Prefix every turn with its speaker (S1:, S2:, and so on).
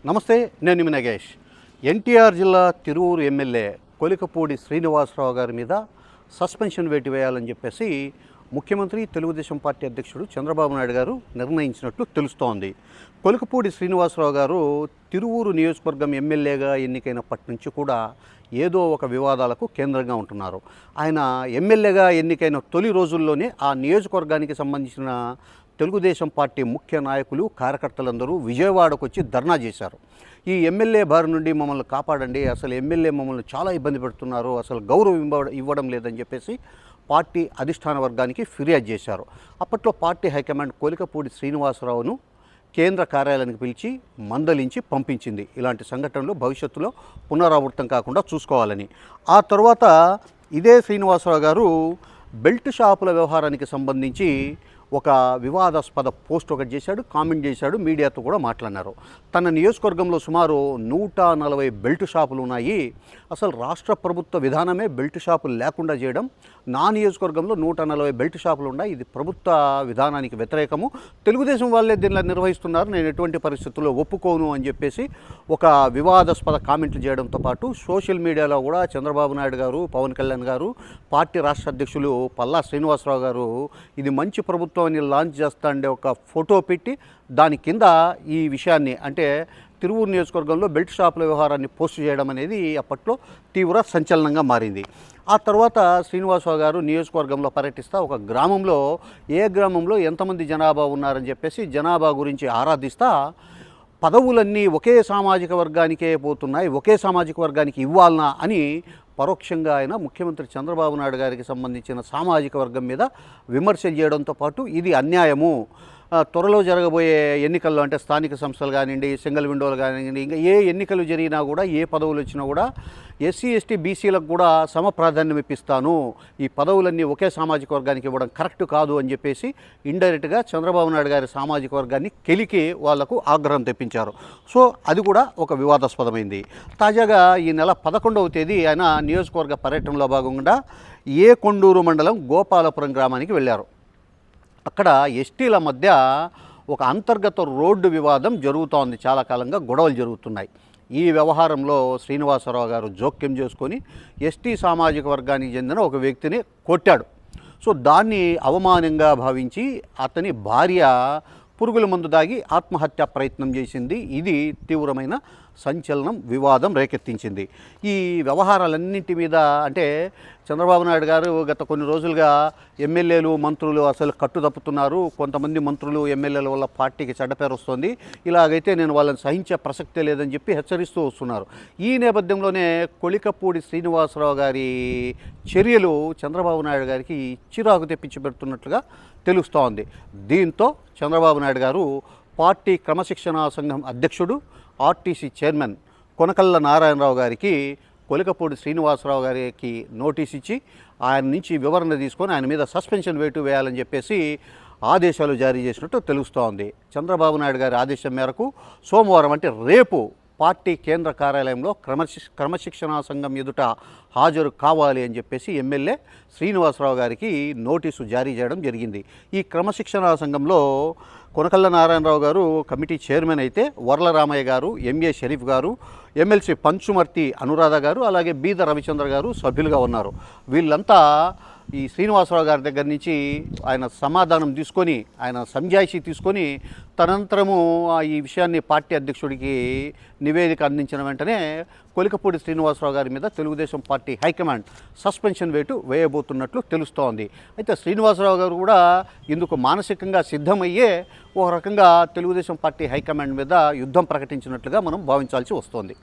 S1: నమస్తే, నేను మీ నగేష్. ఎన్టీఆర్ జిల్లా తిరువూరు ఎమ్మెల్యే కొలికపూడి శ్రీనివాసరావు గారి మీద సస్పెన్షన్ వేటు వేయాలని చెప్పేసి ముఖ్యమంత్రి తెలుగుదేశం పార్టీ అధ్యక్షుడు చంద్రబాబు నాయుడు గారు నిర్ణయించినట్లు తెలుస్తోంది. కొలికపూడి శ్రీనివాసరావు గారు తిరువూరు నియోజకవర్గం ఎమ్మెల్యేగా ఎన్నికైనప్పటి నుంచి కూడా ఏదో ఒక వివాదాలకు కేంద్రంగా ఉంటున్నారు. ఆయన ఎమ్మెల్యేగా ఎన్నికైన తొలి రోజుల్లోనే ఆ నియోజకవర్గానికి సంబంధించిన తెలుగుదేశం పార్టీ ముఖ్య నాయకులు, కార్యకర్తలందరూ విజయవాడకు వచ్చి ధర్నా చేశారు. ఈ ఎమ్మెల్యే బారి నుండి మమ్మల్ని కాపాడండి, అసలు ఎమ్మెల్యే మమ్మల్ని చాలా ఇబ్బంది పెడుతున్నారు, అసలు గౌరవం ఇవ్వడం లేదని చెప్పేసి పార్టీ అధిష్టాన వర్గానికి ఫిర్యాదు చేశారు. అప్పట్లో పార్టీ హైకమాండ్ కొలికపూడి శ్రీనివాసరావును కేంద్ర కార్యాలయానికి పిలిచి మందలించి పంపించింది. ఇలాంటి సంఘటనలు భవిష్యత్తులో పునరావృతం కాకుండా చూసుకోవాలని. ఆ తర్వాత ఇదే శ్రీనివాసరావు గారు బెల్ట్ షాపుల వ్యవహారానికి సంబంధించి ఒక వివాదాస్పద పోస్ట్ ఒకటి చేశాడు, కామెంట్ చేశాడు, మీడియాతో కూడా మాట్లాడినారు. తన నియోజకవర్గంలో సుమారు 140 బెల్ట్ షాపులు ఉన్నాయి, అసలు రాష్ట్ర ప్రభుత్వ విధానమే బెల్ట్ షాపులు లేకుండా చేయడం, నా నియోజకవర్గంలో 140 బెల్ట్ షాపులు ఉన్నాయి, ఇది ప్రభుత్వ విధానానికి వ్యతిరేకము, తెలుగుదేశం వాళ్ళే దీనిలో నిర్వహిస్తున్నారు, నేను ఎటువంటి పరిస్థితుల్లో ఒప్పుకోను అని చెప్పేసి ఒక వివాదాస్పద కామెంట్లు చేయడంతో పాటు సోషల్ మీడియాలో కూడా చంద్రబాబు నాయుడు గారు, పవన్ కళ్యాణ్ గారు, పార్టీ రాష్ట్ర అధ్యక్షులు పల్లా శ్రీనివాసరావు గారు ఇది మంచి ప్రభుత్వం అని లాంచ్ చేస్తాండే ఒక ఫోటో పెట్టి దాని కింద ఈ విషయాన్ని, అంటే తిరువూరు నియోజకవర్గంలో బెల్ట్ షాపుల వ్యవహారాన్ని పోస్ట్ చేయడం అనేది అప్పట్లో తీవ్ర సంచలనంగా మారింది. ఆ తర్వాత శ్రీనివాసరావు గారు నియోజకవర్గంలో పర్యటిస్తూ ఒక గ్రామంలో ఏ గ్రామంలో ఎంతమంది జనాభా ఉన్నారని చెప్పేసి జనాభా గురించి ఆరాధిస్తా పదవులన్నీ ఒకే సామాజిక వర్గానికే పోతున్నాయి, ఒకే సామాజిక వర్గానికి ఇవ్వాలనా అని పరోక్షంగా ఆయన ముఖ్యమంత్రి చంద్రబాబు నాయుడు గారికి సంబంధించిన సామాజిక వర్గం మీద విమర్శలు చేయడంతో పాటు ఇది అన్యాయము, త్వరలో జరగబోయే ఎన్నికల్లో అంటే స్థానిక సంస్థలు కానివ్వండి, సింగిల్ విండోలు కానివ్వండి, ఇంకా ఏ ఎన్నికలు జరిగినా కూడా ఏ పదవులు వచ్చినా కూడా ఎస్సీ ఎస్టీ బీసీలకు కూడా సమప్రాధాన్యం ఇప్పిస్తాను, ఈ పదవులన్నీ ఒకే సామాజిక వర్గానికి ఇవ్వడం కరెక్ట్ కాదు అని చెప్పేసి ఇండైరెక్ట్గా చంద్రబాబు నాయుడు గారి సామాజిక వర్గాన్ని కెలికి వాళ్లకు ఆగ్రహం తెప్పించారు. సో అది కూడా ఒక వివాదాస్పదమైంది. తాజాగా ఈ నెల 11వ తేదీ ఆయన నియోజకవర్గ పర్యటనలో భాగంగా కొండూరు మండలం గోపాలపురం గ్రామానికి వెళ్ళారు. అక్కడ ఎస్టీల మధ్య ఒక అంతర్గత రోడ్డు వివాదం జరుగుతోంది, చాలా కాలంగా గొడవలు జరుగుతున్నాయి. ఈ వ్యవహారంలో శ్రీనివాసరావు గారు జోక్యం చేసుకొని ఎస్టీ సామాజిక వర్గానికి చెందిన ఒక వ్యక్తిని కొట్టాడు. సో దాన్ని అవమానంగా భావించి అతని భార్య పురుగుల మందు దాగి ఆత్మహత్య ప్రయత్నం చేసింది. ఇది తీవ్రమైన సంచలనం, వివాదం రేకెత్తించింది. ఈ వ్యవహారాలన్నింటి మీద అంటే చంద్రబాబు నాయుడు గారు గత కొన్ని రోజులుగా ఎమ్మెల్యేలు, మంత్రులు అసలు కట్టుదప్పుతున్నారు, కొంతమంది మంత్రులు, ఎమ్మెల్యేల వల్ల పార్టీకి చెడ్డపేరు వస్తుంది, ఇలాగైతే నేను వాళ్ళని సహించే ప్రసక్తే లేదని చెప్పి హెచ్చరిస్తూ వస్తున్నారు. ఈ నేపథ్యంలోనే కొలికపూడి శ్రీనివాసరావు గారి చర్యలు చంద్రబాబు నాయుడు గారికి చిరాకు తెప్పించి పెడుతున్నట్లుగా తెలుస్తోంది. దీంతో చంద్రబాబు నాయుడు గారు పార్టీ క్రమశిక్షణా సంఘం అధ్యక్షుడు, ఆర్టీసీ చైర్మన్ కొనకళ్ళ నారాయణరావు గారికి కొలికపూడి శ్రీనివాసరావు గారికి నోటీస్ ఇచ్చి ఆయన నుంచి వివరణ తీసుకొని ఆయన మీద సస్పెన్షన్ వేటు వేయాలని చెప్పేసి ఆదేశాలు జారీ చేసినట్టు తెలుస్తోంది. చంద్రబాబు నాయుడు గారి ఆదేశం మేరకు సోమవారం అంటే రేపు పార్టీ కేంద్ర కార్యాలయంలో క్రమశిక్షణా సంఘం ఎదుట హాజరు కావాలి అని చెప్పేసి ఎమ్మెల్యే శ్రీనివాసరావు గారికి నోటీసు జారీ చేయడం జరిగింది. ఈ క్రమశిక్షణా సంఘంలో కొనకళ్ళ నారాయణరావు గారు కమిటీ చైర్మన్ అయితే వర్ల రామయ్య గారు, ఎంఏ షరీఫ్ గారు, ఎమ్మెల్సీ పంచుమర్తి అనురాధ గారు, అలాగే బీద రవిచంద్ర గారు సభ్యులుగా ఉన్నారు. వీళ్ళంతా ఈ శ్రీనివాసరావు గారి దగ్గర నుంచి ఆయన సమాధానం తీసుకొని, ఆయన సంజాయిషీ తీసుకొని తనంతరము ఈ విషయాన్ని పార్టీ అధ్యక్షుడికి నివేదిక అందించిన వెంటనే కొలికపూడి శ్రీనివాసరావు గారి మీద తెలుగుదేశం పార్టీ హైకమాండ్ సస్పెన్షన్ వేటు వేయబోతున్నట్లు తెలుస్తోంది. అయితే శ్రీనివాసరావు గారు కూడా ఇందుకు మానసికంగా సిద్ధమయ్యే ఒక రకంగా తెలుగుదేశం పార్టీ హైకమాండ్ మీద యుద్ధం ప్రకటించినట్లుగా మనం భావించాల్సి వస్తోంది.